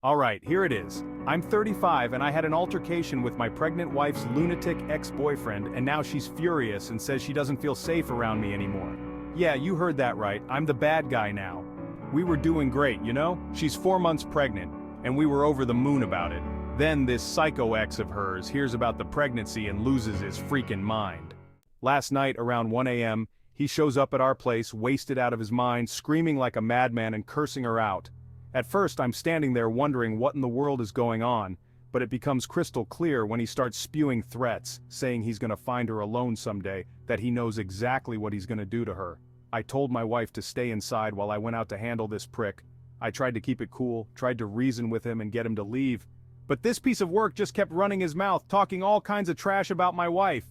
Alright, here it is. I'm 35 and I had an altercation with my pregnant wife's lunatic ex-boyfriend, and now she's furious and says she doesn't feel safe around me anymore. Yeah, you heard that right, I'm the bad guy now. We were doing great, you know? She's 4 months pregnant, and we were over the moon about it. Then this psycho ex of hers hears about the pregnancy and loses his freaking mind. Last night around 1 a.m., he shows up at our place wasted out of his mind, screaming like a madman and cursing her out. At first I'm standing there wondering what in the world is going on, but it becomes crystal clear when he starts spewing threats, saying he's gonna find her alone someday, that he knows exactly what he's gonna do to her. I told my wife to stay inside while I went out to handle this prick. I tried to keep it cool, tried to reason with him and get him to leave. But this piece of work just kept running his mouth, talking all kinds of trash about my wife.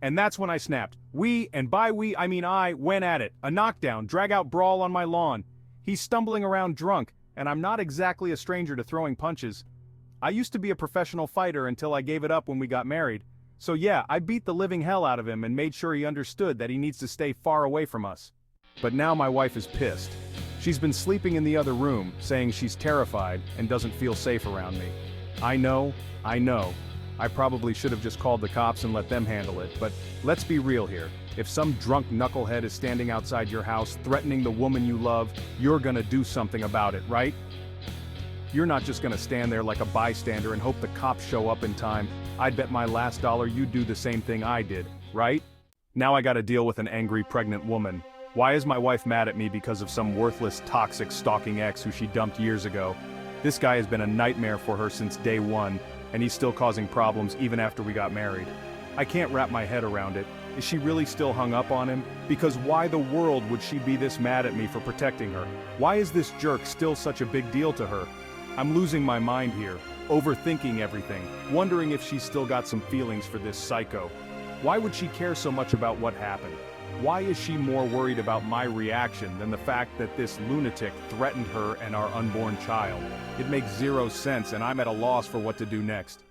And that's when I snapped. We, and by we I mean I, went at it. A knockdown, drag-out brawl on my lawn. He's stumbling around drunk, and I'm not exactly a stranger to throwing punches. I used to be a professional fighter until I gave it up when we got married. So yeah, I beat the living hell out of him and made sure he understood that he needs to stay far away from us. But now my wife is pissed. She's been sleeping in the other room, saying she's terrified and doesn't feel safe around me. I know. I probably should have just called the cops and let them handle it, but let's be real here. If some drunk knucklehead is standing outside your house threatening the woman you love, you're gonna do something about it, right? You're not just gonna stand there like a bystander and hope the cops show up in time. I'd bet my last dollar you'd do the same thing I did, right? Now I gotta deal with an angry pregnant woman. Why is my wife mad at me because of some worthless, toxic, stalking ex who she dumped years ago? This guy has been a nightmare for her since day one, and he's still causing problems even after we got married. I can't wrap my head around it. Is she really still hung up on him? Because why the world would she be this mad at me for protecting her? Why is this jerk still such a big deal to her? I'm losing my mind here, overthinking everything, wondering if she's still got some feelings for this psycho. Why would she care so much about what happened? Why is she more worried about my reaction than the fact that this lunatic threatened her and our unborn child? It makes zero sense, and I'm at a loss for what to do next.